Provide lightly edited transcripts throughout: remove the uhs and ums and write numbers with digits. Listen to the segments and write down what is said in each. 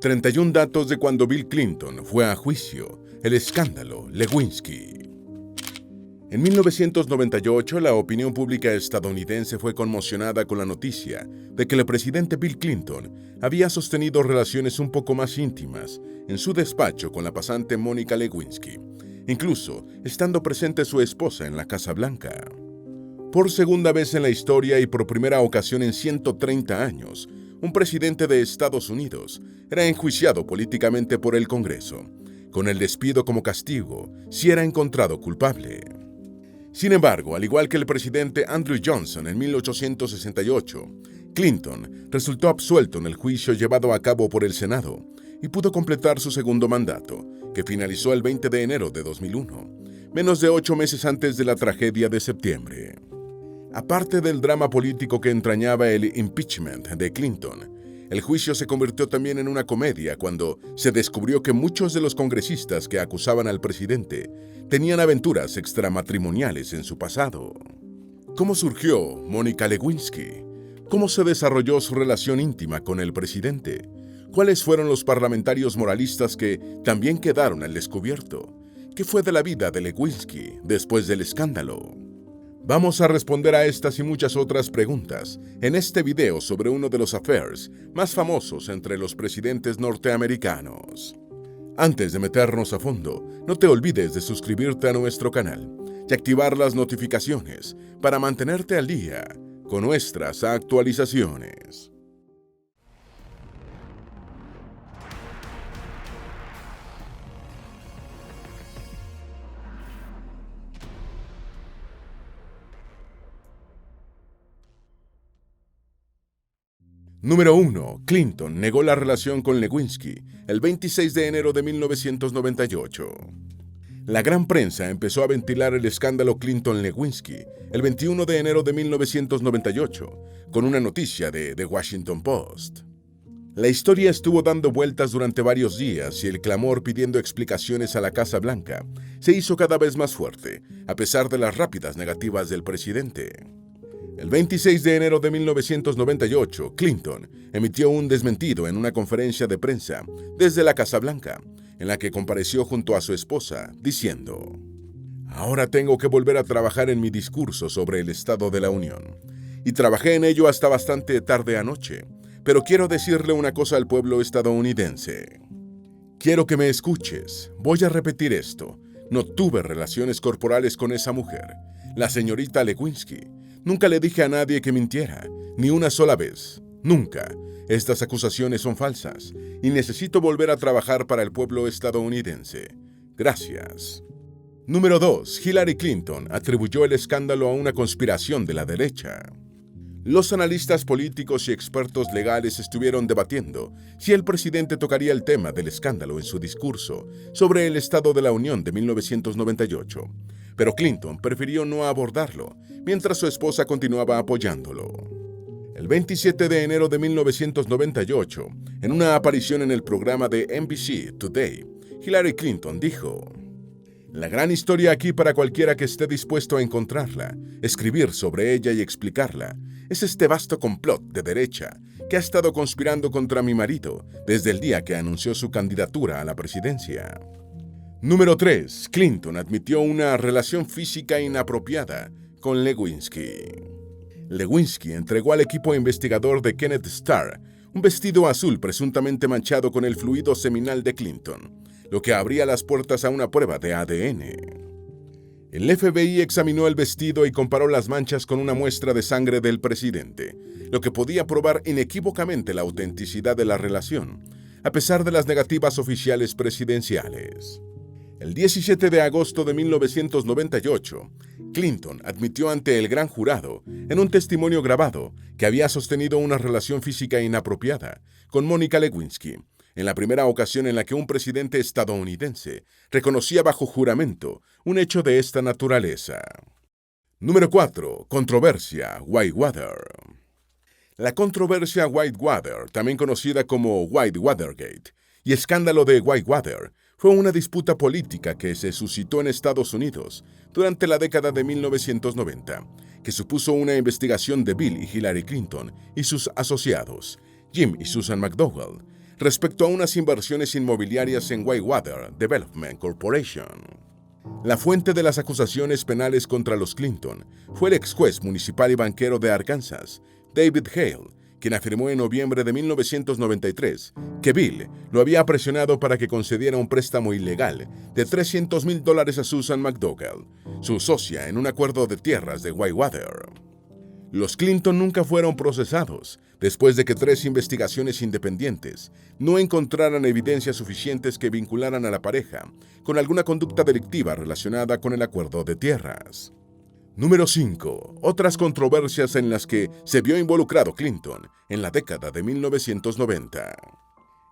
31 datos de cuando Bill Clinton fue a juicio, el escándalo Lewinsky. En 1998, la opinión pública estadounidense fue conmocionada con la noticia de que el presidente Bill Clinton había sostenido relaciones un poco más íntimas en su despacho con la pasante Mónica Lewinsky, incluso estando presente su esposa en la Casa Blanca. Por segunda vez en la historia y por primera ocasión en 130 años, un presidente de Estados Unidos era enjuiciado políticamente por el Congreso, con el despido como castigo si era encontrado culpable. Sin embargo, al igual que el presidente Andrew Johnson en 1868, Clinton resultó absuelto en el juicio llevado a cabo por el Senado y pudo completar su segundo mandato, que finalizó el 20 de enero de 2001, menos de 8 meses antes de la tragedia de septiembre. Aparte del drama político que entrañaba el impeachment de Clinton, el juicio se convirtió también en una comedia cuando se descubrió que muchos de los congresistas que acusaban al presidente tenían aventuras extramatrimoniales en su pasado. ¿Cómo surgió Mónica Lewinsky? ¿Cómo se desarrolló su relación íntima con el presidente? ¿Cuáles fueron los parlamentarios moralistas que también quedaron al descubierto? ¿Qué fue de la vida de Lewinsky después del escándalo? Vamos a responder a estas y muchas otras preguntas en este video sobre uno de los affairs más famosos entre los presidentes norteamericanos. Antes de meternos a fondo, no te olvides de suscribirte a nuestro canal y activar las notificaciones para mantenerte al día con nuestras actualizaciones. Número 1. Clinton negó la relación con Lewinsky el 26 de enero de 1998. La gran prensa empezó a ventilar el escándalo Clinton-Lewinsky el 21 de enero de 1998 con una noticia de The Washington Post. La historia estuvo dando vueltas durante varios días y el clamor pidiendo explicaciones a la Casa Blanca se hizo cada vez más fuerte, a pesar de las rápidas negativas del presidente. El 26 de enero de 1998, Clinton emitió un desmentido en una conferencia de prensa desde la Casa Blanca, en la que compareció junto a su esposa, diciendo: "Ahora tengo que volver a trabajar en mi discurso sobre el Estado de la Unión, y trabajé en ello hasta bastante tarde anoche, pero quiero decirle una cosa al pueblo estadounidense. Quiero que me escuches, voy a repetir esto, no tuve relaciones corporales con esa mujer, la señorita Lewinsky. Nunca le dije a nadie que mintiera, ni una sola vez, nunca. Estas acusaciones son falsas y necesito volver a trabajar para el pueblo estadounidense. Gracias". Número 2. Hillary Clinton atribuyó el escándalo a una conspiración de la derecha. Los analistas políticos y expertos legales estuvieron debatiendo si el presidente tocaría el tema del escándalo en su discurso sobre el Estado de la Unión de 1998. Pero Clinton prefirió no abordarlo, mientras su esposa continuaba apoyándolo. El 27 de enero de 1998, en una aparición en el programa de NBC Today, Hillary Clinton dijo: "La gran historia aquí para cualquiera que esté dispuesto a encontrarla, escribir sobre ella y explicarla, es este vasto complot de derecha que ha estado conspirando contra mi marido desde el día que anunció su candidatura a la presidencia". Número 3. Clinton admitió una relación física inapropiada con Lewinsky. Lewinsky entregó al equipo investigador de Kenneth Starr un vestido azul presuntamente manchado con el fluido seminal de Clinton, lo que abría las puertas a una prueba de ADN. El FBI examinó el vestido y comparó las manchas con una muestra de sangre del presidente, lo que podía probar inequívocamente la autenticidad de la relación, a pesar de las negativas oficiales presidenciales. El 17 de agosto de 1998, Clinton admitió ante el gran jurado, en un testimonio grabado, que había sostenido una relación física inapropiada con Mónica Lewinsky, en la primera ocasión en la que un presidente estadounidense reconocía bajo juramento un hecho de esta naturaleza. Número 4. Controversia Whitewater. La controversia Whitewater, también conocida como White Watergate, y escándalo de Whitewater, fue una disputa política que se suscitó en Estados Unidos durante la década de 1990, que supuso una investigación de Bill y Hillary Clinton y sus asociados, Jim y Susan McDowell, respecto a unas inversiones inmobiliarias en Whitewater Development Corporation. La fuente de las acusaciones penales contra los Clinton fue el ex juez municipal y banquero de Arkansas, David Hale, quien afirmó en noviembre de 1993 que Bill lo había presionado para que concediera un préstamo ilegal de $300,000 a Susan McDougall, su socia en un acuerdo de tierras de Whitewater. Los Clinton nunca fueron procesados, después de que 3 investigaciones independientes no encontraran evidencias suficientes que vincularan a la pareja con alguna conducta delictiva relacionada con el acuerdo de tierras. Número 5. Otras controversias en las que se vio involucrado Clinton en la década de 1990.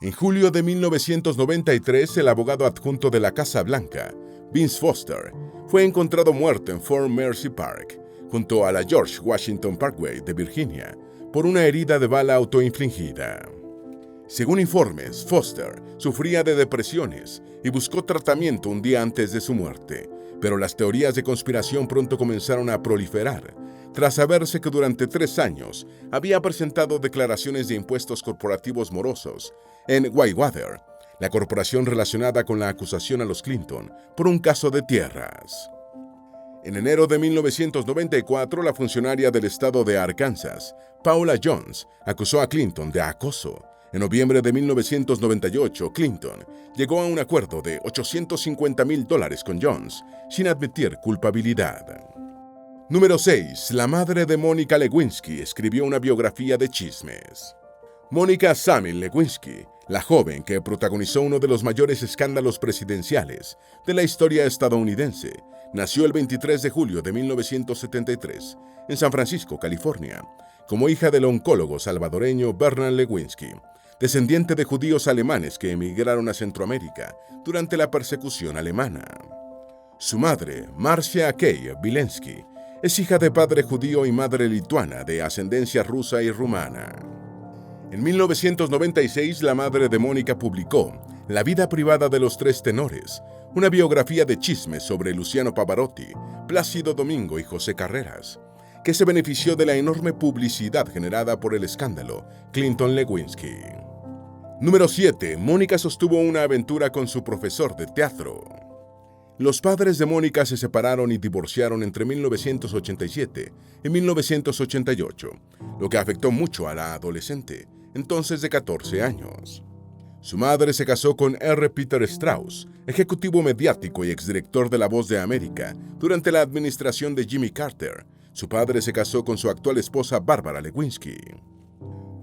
En julio de 1993, el abogado adjunto de la Casa Blanca, Vince Foster, fue encontrado muerto en Fort Mercy Park, junto a la George Washington Parkway de Virginia, por una herida de bala autoinfligida. Según informes, Foster sufría de depresiones y buscó tratamiento un día antes de su muerte, pero las teorías de conspiración pronto comenzaron a proliferar, tras saberse que durante 3 años había presentado declaraciones de impuestos corporativos morosos en Whitewater, la corporación relacionada con la acusación a los Clinton por un caso de tierras. En enero de 1994, la funcionaria del estado de Arkansas, Paula Jones, acusó a Clinton de acoso. En noviembre de 1998, Clinton llegó a un acuerdo de $850,000 con Jones, sin admitir culpabilidad. Número 6. La madre de Monica Lewinsky escribió una biografía de chismes. Monica Samuel Lewinsky, la joven que protagonizó uno de los mayores escándalos presidenciales de la historia estadounidense, nació el 23 de julio de 1973 en San Francisco, California, como hija del oncólogo salvadoreño Bernard Lewinsky, descendiente de judíos alemanes que emigraron a Centroamérica durante la persecución alemana. Su madre, Marcia Kay Wilensky, es hija de padre judío y madre lituana de ascendencia rusa y rumana. En 1996, la madre de Mónica publicó La vida privada de los 3 tenores, una biografía de chismes sobre Luciano Pavarotti, Plácido Domingo y José Carreras, que se benefició de la enorme publicidad generada por el escándalo Clinton-Lewinsky. Número 7. Mónica sostuvo una aventura con su profesor de teatro. Los padres de Mónica se separaron y divorciaron entre 1987 y 1988, lo que afectó mucho a la adolescente, entonces de 14 años. Su madre se casó con R. Peter Strauss, ejecutivo mediático y exdirector de La Voz de América durante la administración de Jimmy Carter. Su padre se casó con su actual esposa Barbara Lewinsky.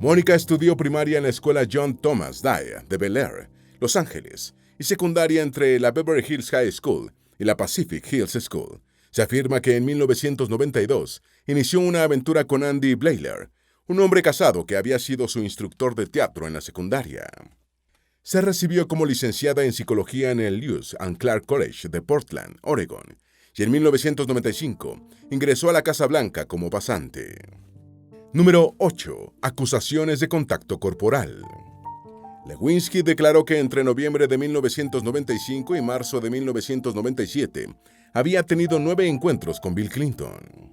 Mónica estudió primaria en la escuela John Thomas Dye de Bel Air, Los Ángeles, y secundaria entre la Beverly Hills High School y la Pacific Hills School. Se afirma que en 1992 inició una aventura con Andy Blayler, un hombre casado que había sido su instructor de teatro en la secundaria. Se recibió como licenciada en psicología en el Lewis and Clark College de Portland, Oregon, y en 1995 ingresó a la Casa Blanca como pasante. Número 8. Acusaciones de contacto corporal. Lewinsky declaró que entre noviembre de 1995 y marzo de 1997 había tenido 9 encuentros con Bill Clinton.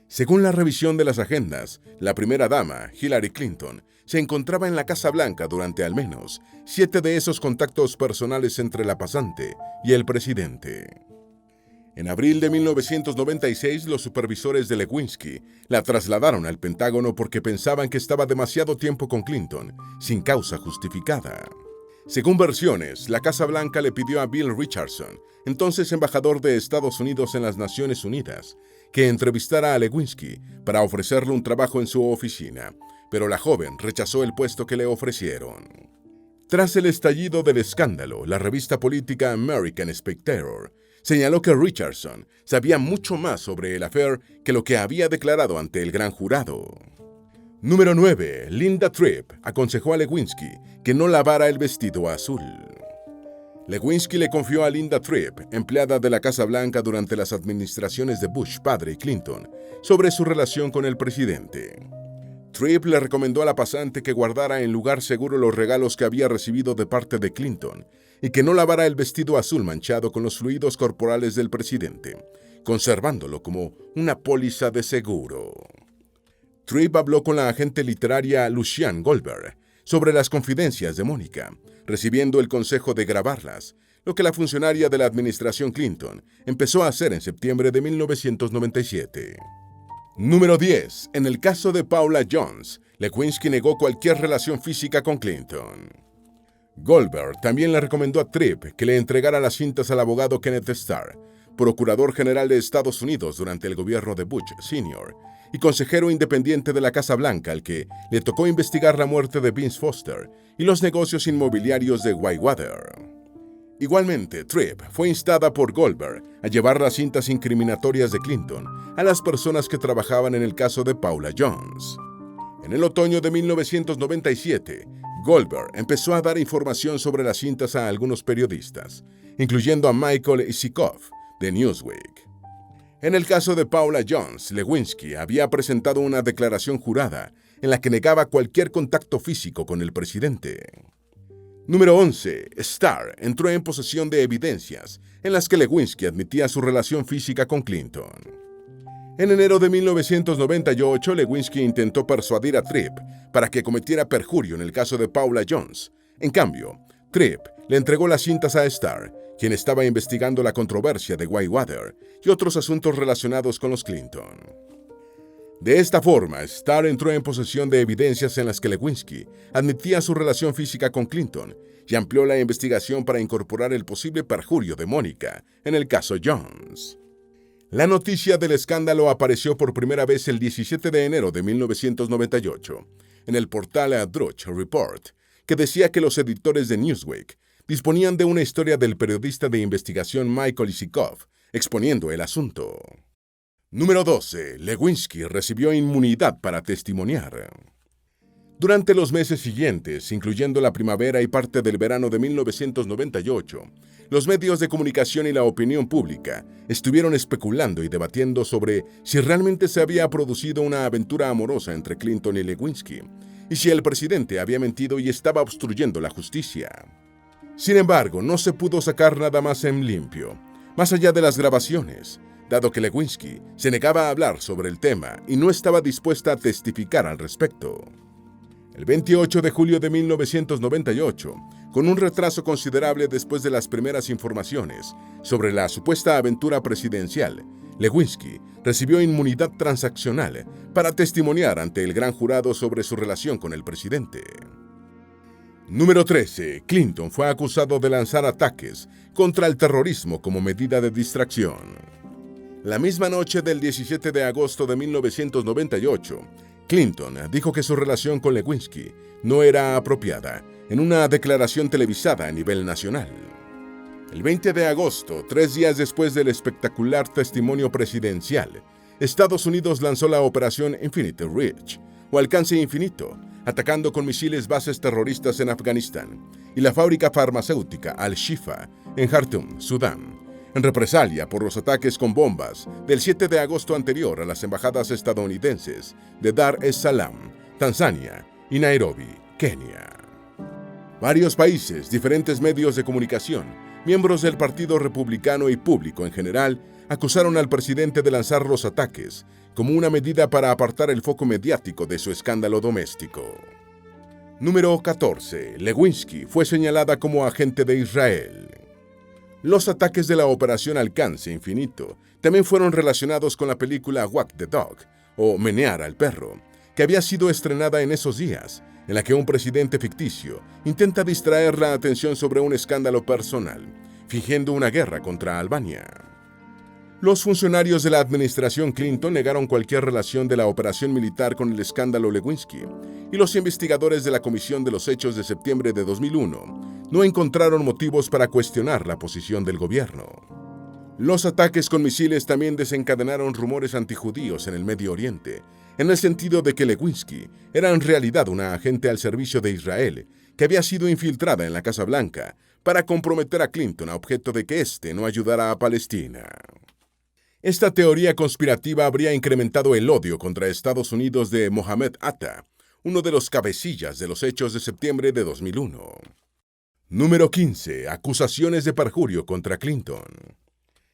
Según la revisión de las agendas, la primera dama, Hillary Clinton, se encontraba en la Casa Blanca durante al menos 7 de esos contactos personales entre la pasante y el presidente. En abril de 1996, los supervisores de Lewinsky la trasladaron al Pentágono porque pensaban que estaba demasiado tiempo con Clinton, sin causa justificada. Según versiones, la Casa Blanca le pidió a Bill Richardson, entonces embajador de Estados Unidos en las Naciones Unidas, que entrevistara a Lewinsky para ofrecerle un trabajo en su oficina, pero la joven rechazó el puesto que le ofrecieron. Tras el estallido del escándalo, la revista política American Spectator señaló que Richardson sabía mucho más sobre el affair que lo que había declarado ante el gran jurado. Número 9. Linda Tripp aconsejó a Lewinsky que no lavara el vestido azul. Lewinsky le confió a Linda Tripp, empleada de la Casa Blanca durante las administraciones de Bush padre y Clinton, sobre su relación con el presidente. Tripp le recomendó a la pasante que guardara en lugar seguro los regalos que había recibido de parte de Clinton y que no lavara el vestido azul manchado con los fluidos corporales del presidente, conservándolo como una póliza de seguro. Tripp habló con la agente literaria Lucianne Goldberg, sobre las confidencias de Mónica, recibiendo el consejo de grabarlas, lo que la funcionaria de la administración Clinton empezó a hacer en septiembre de 1997. Número 10. En el caso de Paula Jones, Lewinsky negó cualquier relación física con Clinton. Goldberg también le recomendó a Tripp que le entregara las cintas al abogado Kenneth Starr, procurador general de Estados Unidos durante el gobierno de Bush Sr. y consejero independiente de la Casa Blanca al que le tocó investigar la muerte de Vince Foster y los negocios inmobiliarios de Whitewater. Igualmente, Tripp fue instada por Goldberg a llevar las cintas incriminatorias de Clinton a las personas que trabajaban en el caso de Paula Jones. En el otoño de 1997, Goldberg empezó a dar información sobre las cintas a algunos periodistas, incluyendo a Michael Isikoff, de Newsweek. En el caso de Paula Jones, Lewinsky había presentado una declaración jurada en la que negaba cualquier contacto físico con el presidente. Número 11. Starr entró en posesión de evidencias en las que Lewinsky admitía su relación física con Clinton. En enero de 1998, Lewinsky intentó persuadir a Tripp para que cometiera perjurio en el caso de Paula Jones. En cambio, Tripp le entregó las cintas a Starr, quien estaba investigando la controversia de Whitewater y otros asuntos relacionados con los Clinton. De esta forma, Starr entró en posesión de evidencias en las que Lewinsky admitía su relación física con Clinton y amplió la investigación para incorporar el posible perjurio de Mónica en el caso Jones. La noticia del escándalo apareció por primera vez el 17 de enero de 1998 en el portal Drudge Report, que decía que los editores de Newsweek disponían de una historia del periodista de investigación Michael Isikoff exponiendo el asunto. Número 12. Lewinsky recibió inmunidad para testimoniar. Durante los meses siguientes, incluyendo la primavera y parte del verano de 1998, los medios de comunicación y la opinión pública estuvieron especulando y debatiendo sobre si realmente se había producido una aventura amorosa entre Clinton y Lewinsky, y si el presidente había mentido y estaba obstruyendo la justicia. Sin embargo, no se pudo sacar nada más en limpio, más allá de las grabaciones, dado que Lewinsky se negaba a hablar sobre el tema y no estaba dispuesta a testificar al respecto. El 28 de julio de 1998, con un retraso considerable después de las primeras informaciones sobre la supuesta aventura presidencial, Lewinsky recibió inmunidad transaccional para testimoniar ante el gran jurado sobre su relación con el presidente. Número 13. Clinton fue acusado de lanzar ataques contra el terrorismo como medida de distracción. La misma noche del 17 de agosto de 1998, Clinton dijo que su relación con Lewinsky no era apropiada en una declaración televisada a nivel nacional. El 20 de agosto, 3 días después del espectacular testimonio presidencial, Estados Unidos lanzó la Operación Infinite Reach, o Alcance Infinito, atacando con misiles bases terroristas en Afganistán y la fábrica farmacéutica Al-Shifa en Jartum, Sudán, en represalia por los ataques con bombas del 7 de agosto anterior a las embajadas estadounidenses de Dar es Salaam, Tanzania y Nairobi, Kenia. Varios países, diferentes medios de comunicación, miembros del Partido Republicano y público en general, acusaron al presidente de lanzar los ataques como una medida para apartar el foco mediático de su escándalo doméstico. Número 14. Lewinsky fue señalada como agente de Israel. Los ataques de la Operación Alcance Infinito también fueron relacionados con la película Walk the Dog, o Menear al Perro, que había sido estrenada en esos días, en la que un presidente ficticio intenta distraer la atención sobre un escándalo personal, fingiendo una guerra contra Albania. Los funcionarios de la administración Clinton negaron cualquier relación de la operación militar con el escándalo Lewinsky, y los investigadores de la Comisión de los Hechos de septiembre de 2001 no encontraron motivos para cuestionar la posición del gobierno. Los ataques con misiles también desencadenaron rumores antijudíos en el Medio Oriente, en el sentido de que Lewinsky era en realidad una agente al servicio de Israel que había sido infiltrada en la Casa Blanca para comprometer a Clinton a objeto de que éste no ayudara a Palestina. Esta teoría conspirativa habría incrementado el odio contra Estados Unidos de Mohammed Atta, uno de los cabecillas de los hechos de septiembre de 2001. Número 15. Acusaciones de perjurio contra Clinton.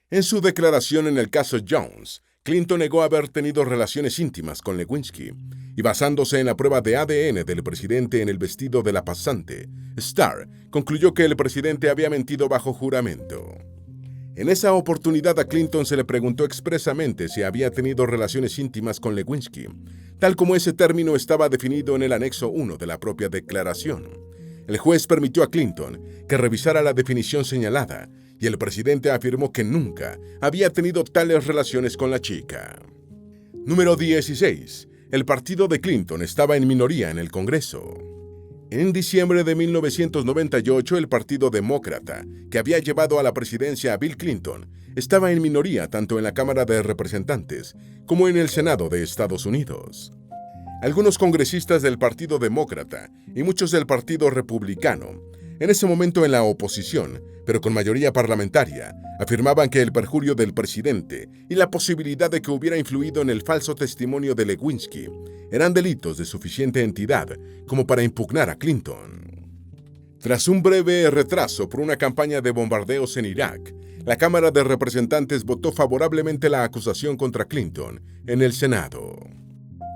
En su declaración en el caso Jones, Clinton negó haber tenido relaciones íntimas con Lewinsky y basándose en la prueba de ADN del presidente en el vestido de la pasante, Starr concluyó que el presidente había mentido bajo juramento. En esa oportunidad a Clinton se le preguntó expresamente si había tenido relaciones íntimas con Lewinsky, tal como ese término estaba definido en el anexo 1 de la propia declaración. El juez permitió a Clinton que revisara la definición señalada y el presidente afirmó que nunca había tenido tales relaciones con la chica. Número 16. El partido de Clinton estaba en minoría en el Congreso. En diciembre de 1998, el Partido Demócrata, que había llevado a la presidencia a Bill Clinton, estaba en minoría tanto en la Cámara de Representantes como en el Senado de Estados Unidos. Algunos congresistas del Partido Demócrata y muchos del Partido Republicano, en ese momento en la oposición, pero con mayoría parlamentaria, afirmaban que el perjurio del presidente y la posibilidad de que hubiera influido en el falso testimonio de Lewinsky eran delitos de suficiente entidad como para impugnar a Clinton. Tras un breve retraso por una campaña de bombardeos en Irak, la Cámara de Representantes votó favorablemente la acusación contra Clinton en el Senado.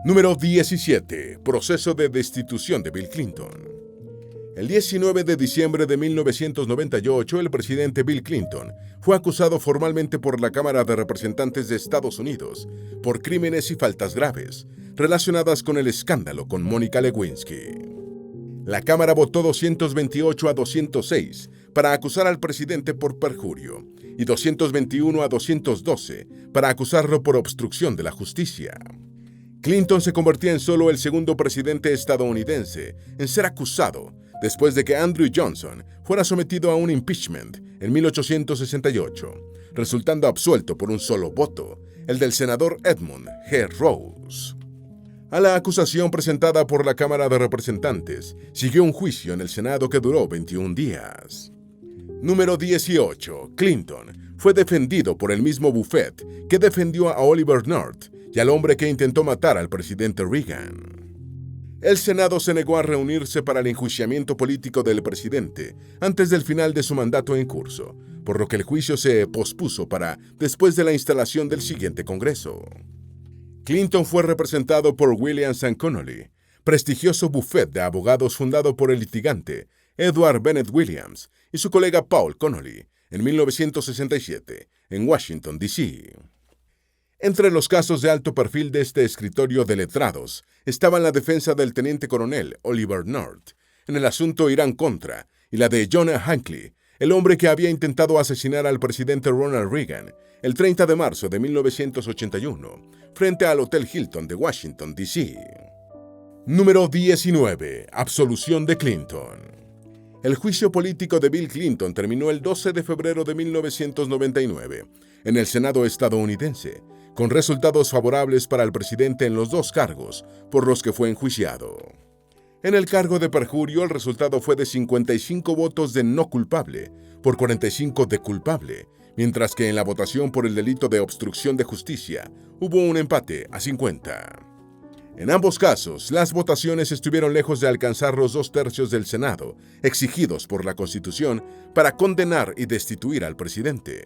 Número 17. Proceso de destitución de Bill Clinton. El 19 de diciembre de 1998, el presidente Bill Clinton fue acusado formalmente por la Cámara de Representantes de Estados Unidos por crímenes y faltas graves relacionadas con el escándalo con Mónica Lewinsky. La Cámara votó 228 a 206 para acusar al presidente por perjurio y 221 a 212 para acusarlo por obstrucción de la justicia. Clinton se convertía en solo el segundo presidente estadounidense en ser acusado después de que Andrew Johnson fuera sometido a un impeachment en 1868, resultando absuelto por un solo voto, el del senador Edmund G. Rose. A la acusación presentada por la Cámara de Representantes siguió un juicio en el Senado que duró 21 días. Número 18. Clinton fue defendido por el mismo Buffett que defendió a Oliver North y al hombre que intentó matar al presidente Reagan. El Senado se negó a reunirse para el enjuiciamiento político del presidente antes del final de su mandato en curso, por lo que el juicio se pospuso para después de la instalación del siguiente Congreso. Clinton fue representado por Williams & Connolly, prestigioso bufete de abogados fundado por el litigante Edward Bennett Williams y su colega Paul Connolly en 1967 en Washington, D.C. Entre los casos de alto perfil de este escritorio de letrados estaban la defensa del teniente coronel Oliver North en el asunto Irán-Contra y la de John Hinckley, el hombre que había intentado asesinar al presidente Ronald Reagan el 30 de marzo de 1981 frente al Hotel Hilton de Washington, D.C. Número 19. Absolución de Clinton. El juicio político de Bill Clinton terminó el 12 de febrero de 1999 en el Senado estadounidense, con resultados favorables para el presidente en los dos cargos por los que fue enjuiciado. En el cargo de perjurio, el resultado fue de 55 votos de no culpable por 45 de culpable, mientras que en la votación por el delito de obstrucción de justicia hubo un empate a 50. En ambos casos, las votaciones estuvieron lejos de alcanzar los 2/3 del Senado, exigidos por la Constitución para condenar y destituir al presidente.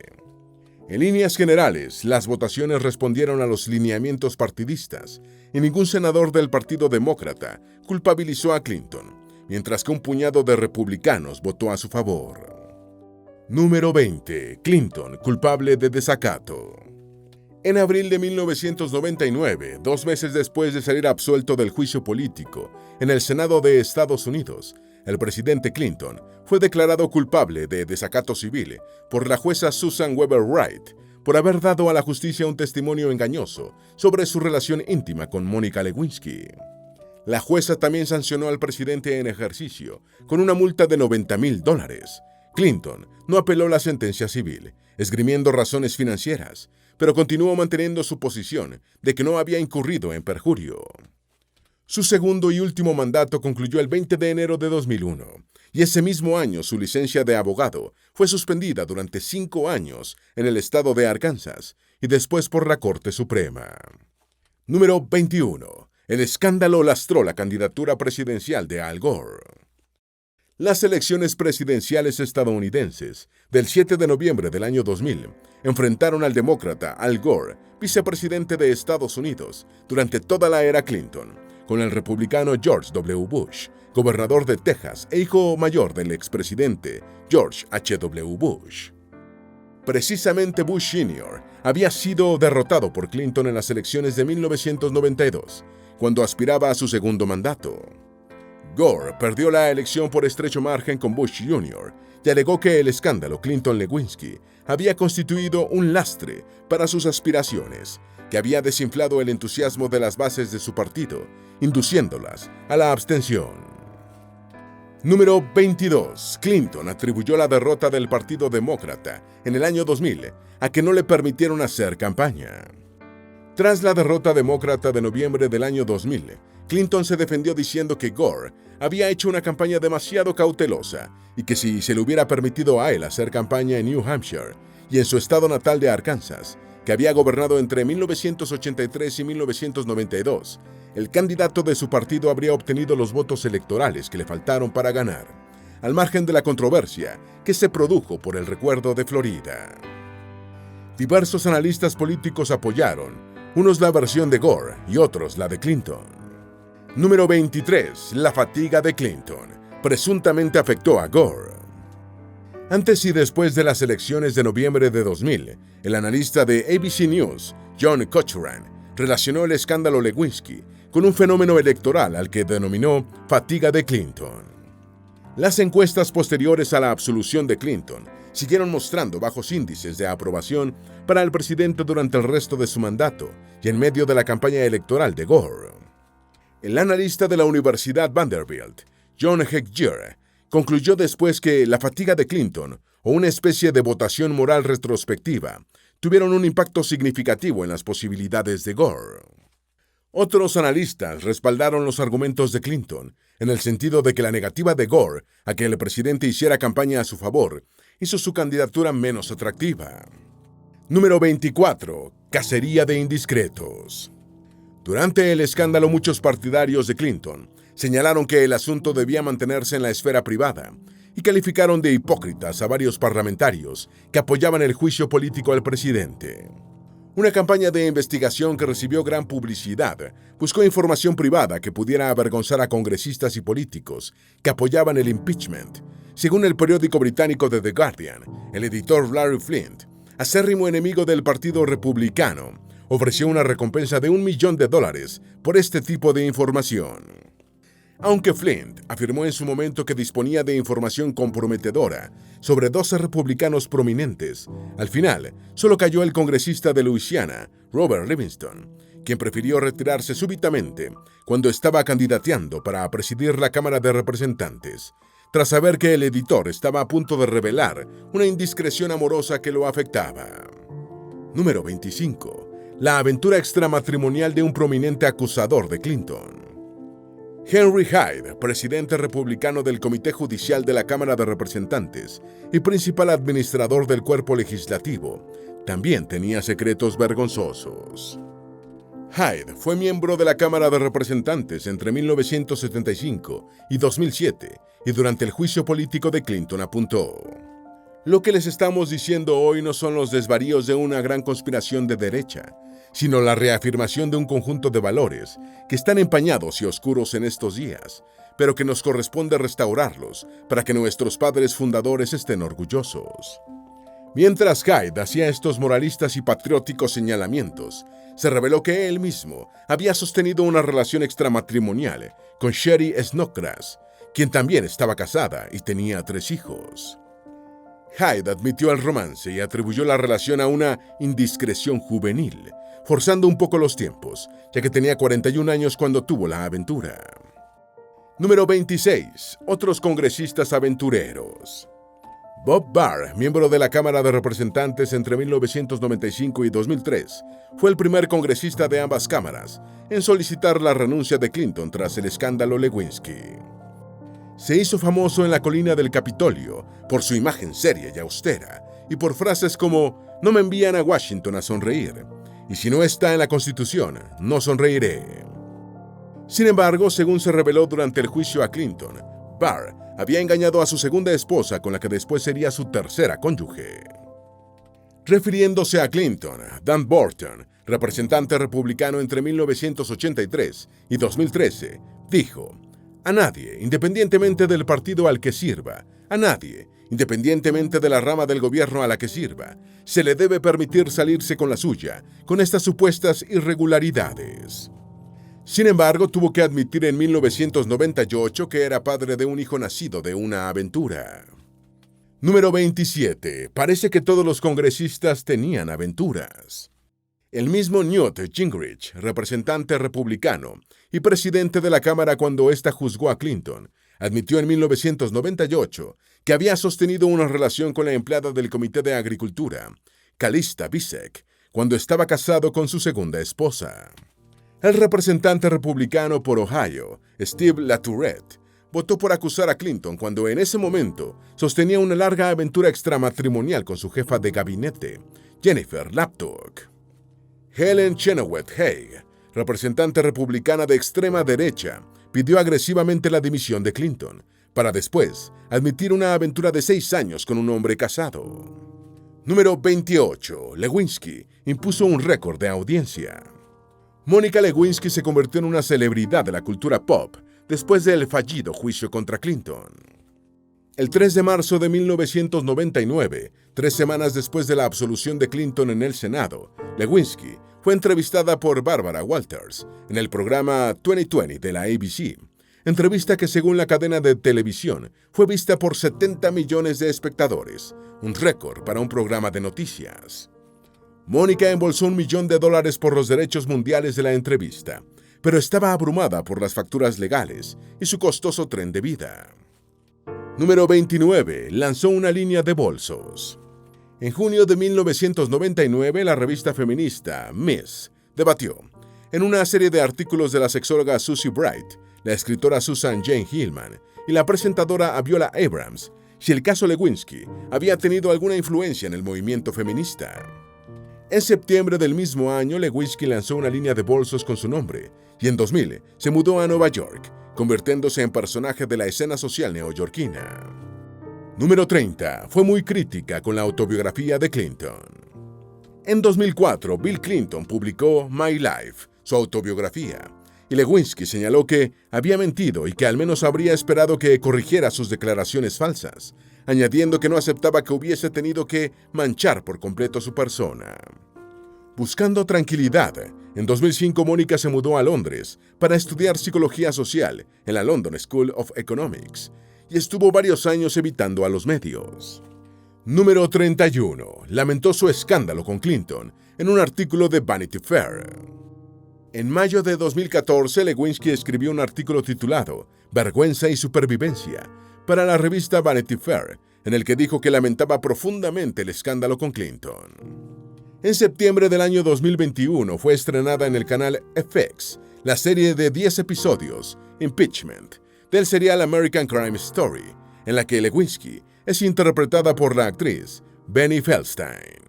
En líneas generales, las votaciones respondieron a los lineamientos partidistas y ningún senador del Partido Demócrata culpabilizó a Clinton, mientras que un puñado de republicanos votó a su favor. Número 20. Clinton, culpable de desacato. En abril de 1999, 2 meses después de salir absuelto del juicio político en el Senado de Estados Unidos, el presidente Clinton fue declarado culpable de desacato civil por la jueza Susan Weber Wright por haber dado a la justicia un testimonio engañoso sobre su relación íntima con Mónica Lewinsky. La jueza también sancionó al presidente en ejercicio con una multa de $90,000. Clinton no apeló la sentencia civil, esgrimiendo razones financieras, pero continuó manteniendo su posición de que no había incurrido en perjurio. Su segundo y último mandato concluyó el 20 de enero de 2001, y ese mismo año su licencia de abogado fue suspendida durante 5 años en el estado de Arkansas y después por la Corte Suprema. Número 21. El escándalo lastró la candidatura presidencial de Al Gore. Las elecciones presidenciales estadounidenses del 7 de noviembre del año 2000 enfrentaron al demócrata Al Gore, vicepresidente de Estados Unidos durante toda la era Clinton, con el republicano George W. Bush, gobernador de Texas e hijo mayor del expresidente George H.W. Bush. Precisamente Bush Sr. había sido derrotado por Clinton en las elecciones de 1992, cuando aspiraba a su segundo mandato. Gore perdió la elección por estrecho margen con Bush Jr. y alegó que el escándalo Clinton-Lewinsky había constituido un lastre para sus aspiraciones, que había desinflado el entusiasmo de las bases de su partido, induciéndolas a la abstención. Número 22. Clinton atribuyó la derrota del Partido Demócrata en el año 2000 a que no le permitieron hacer campaña. Tras la derrota demócrata de noviembre del año 2000, Clinton se defendió diciendo que Gore había hecho una campaña demasiado cautelosa y que si se le hubiera permitido a él hacer campaña en New Hampshire y en su estado natal de Arkansas, que había gobernado entre 1983 y 1992, el candidato de su partido habría obtenido los votos electorales que le faltaron para ganar, al margen de la controversia que se produjo por el recuerdo de Florida. Diversos analistas políticos apoyaron, unos la versión de Gore y otros la de Clinton. Número 23. La fatiga de Clinton presuntamente afectó a Gore. Antes y después de las elecciones de noviembre de 2000, el analista de ABC News, John Cochran, relacionó el escándalo Lewinsky con un fenómeno electoral al que denominó fatiga de Clinton. Las encuestas posteriores a la absolución de Clinton siguieron mostrando bajos índices de aprobación para el presidente durante el resto de su mandato y en medio de la campaña electoral de Gore. El analista de la Universidad Vanderbilt, John Heger, concluyó después que la fatiga de Clinton, o una especie de votación moral retrospectiva, tuvieron un impacto significativo en las posibilidades de Gore. Otros analistas respaldaron los argumentos de Clinton, en el sentido de que la negativa de Gore a que el presidente hiciera campaña a su favor hizo su candidatura menos atractiva. Número 24. Cacería de indiscretos. Durante el escándalo, muchos partidarios de Clinton señalaron que el asunto debía mantenerse en la esfera privada y calificaron de hipócritas a varios parlamentarios que apoyaban el juicio político al presidente. Una campaña de investigación que recibió gran publicidad buscó información privada que pudiera avergonzar a congresistas y políticos que apoyaban el impeachment. Según el periódico británico The Guardian, el editor Larry Flynt, acérrimo enemigo del Partido Republicano, ofreció una recompensa de $1 millón por este tipo de información. Aunque Flynt afirmó en su momento que disponía de información comprometedora sobre 12 republicanos prominentes, al final solo cayó el congresista de Luisiana, Robert Livingston, quien prefirió retirarse súbitamente cuando estaba candidateando para presidir la Cámara de Representantes, tras saber que el editor estaba a punto de revelar una indiscreción amorosa que lo afectaba. Número 25. La aventura extramatrimonial de un prominente acusador de Clinton. Henry Hyde, presidente republicano del Comité Judicial de la Cámara de Representantes y principal administrador del cuerpo legislativo, también tenía secretos vergonzosos. Hyde fue miembro de la Cámara de Representantes entre 1975 y 2007 y durante el juicio político de Clinton apuntó: "Lo que les estamos diciendo hoy no son los desvaríos de una gran conspiración de derecha, sino la reafirmación de un conjunto de valores que están empañados y oscuros en estos días, pero que nos corresponde restaurarlos para que nuestros padres fundadores estén orgullosos". Mientras Hyde hacía estos moralistas y patrióticos señalamientos, se reveló que él mismo había sostenido una relación extramatrimonial con Sherry Snodgrass, quien también estaba casada y tenía 3 hijos. Hyde admitió el romance y atribuyó la relación a una indiscreción juvenil, forzando un poco los tiempos, ya que tenía 41 años cuando tuvo la aventura. Número 26. Otros congresistas aventureros. Bob Barr, miembro de la Cámara de Representantes entre 1995 y 2003, fue el primer congresista de ambas cámaras en solicitar la renuncia de Clinton tras el escándalo Lewinsky. Se hizo famoso en la colina del Capitolio por su imagen seria y austera y por frases como "no me envían a Washington a sonreír", y "si no está en la Constitución, no sonreiré". Sin embargo, según se reveló durante el juicio a Clinton, Barr había engañado a su segunda esposa con la que después sería su tercera cónyuge. Refiriéndose a Clinton, Dan Borton, representante republicano entre 1983 y 2013, dijo: "A nadie, independientemente del partido al que sirva, a nadie, independientemente de la rama del gobierno a la que sirva, se le debe permitir salirse con la suya con estas supuestas irregularidades". Sin embargo, tuvo que admitir en 1998 que era padre de un hijo nacido de una aventura. Número 27. Parece que todos los congresistas tenían aventuras. El mismo Newt Gingrich, representante republicano y presidente de la Cámara cuando ésta juzgó a Clinton, admitió en 1998 que había sostenido una relación con la empleada del Comité de Agricultura, Calista Bisek, cuando estaba casado con su segunda esposa. El representante republicano por Ohio, Steve LaTourette, votó por acusar a Clinton cuando en ese momento sostenía una larga aventura extramatrimonial con su jefa de gabinete, Jennifer Laptock. Helen Chenoweth Haig, representante republicana de extrema derecha, pidió agresivamente la dimisión de Clinton, para después admitir una aventura de 6 años con un hombre casado. Número 28. Lewinsky impuso un récord de audiencia. Mónica Lewinsky se convirtió en una celebridad de la cultura pop después del fallido juicio contra Clinton. El 3 de marzo de 1999, 3 semanas después de la absolución de Clinton en el Senado, Lewinsky fue entrevistada por Barbara Walters en el programa 2020 de la ABC, entrevista que según la cadena de televisión fue vista por 70 millones de espectadores, un récord para un programa de noticias. Mónica embolsó $1 millón por los derechos mundiales de la entrevista, pero estaba abrumada por las facturas legales y su costoso tren de vida. Número 29. Lanzó una línea de bolsos. En junio de 1999, la revista feminista Ms. debatió, en una serie de artículos de la sexóloga Susie Bright, la escritora Susan Jane Hillman y la presentadora Viola Abrams, si el caso Lewinsky había tenido alguna influencia en el movimiento feminista. En septiembre del mismo año, Lewinsky lanzó una línea de bolsos con su nombre, y en 2000 se mudó a Nueva York, convirtiéndose en personaje de la escena social neoyorquina. Número 30. Fue muy crítica con la autobiografía de Clinton. En 2004, Bill Clinton publicó My Life, su autobiografía, y Lewinsky señaló que había mentido y que al menos habría esperado que corrigiera sus declaraciones falsas, añadiendo que no aceptaba que hubiese tenido que manchar por completo su persona. Buscando tranquilidad, en 2005 Mónica se mudó a Londres para estudiar psicología social en la London School of Economics y estuvo varios años evitando a los medios. Número 31. Lamentó su escándalo con Clinton en un artículo de Vanity Fair. En mayo de 2014, Lewinsky escribió un artículo titulado Vergüenza y Supervivencia para la revista Vanity Fair, en el que dijo que lamentaba profundamente el escándalo con Clinton. En septiembre del año 2021 fue estrenada en el canal FX la serie de 10 episodios, Impeachment, del serial American Crime Story, en la que Lewinsky es interpretada por la actriz Benny Feldstein.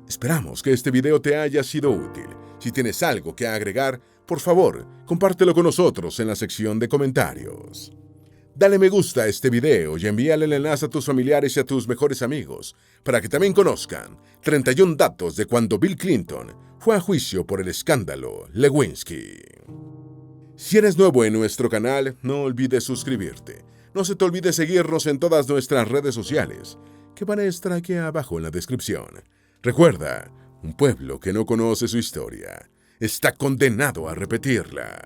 Esperamos que este video te haya sido útil. Si tienes algo que agregar, por favor, compártelo con nosotros en la sección de comentarios. Dale me gusta a este video y envíale el enlace a tus familiares y a tus mejores amigos para que también conozcan 31 datos de cuando Bill Clinton fue a juicio por el escándalo Lewinsky. Si eres nuevo en nuestro canal, no olvides suscribirte. No se te olvide seguirnos en todas nuestras redes sociales, que van a estar aquí abajo en la descripción. Recuerda, un pueblo que no conoce su historia está condenado a repetirla.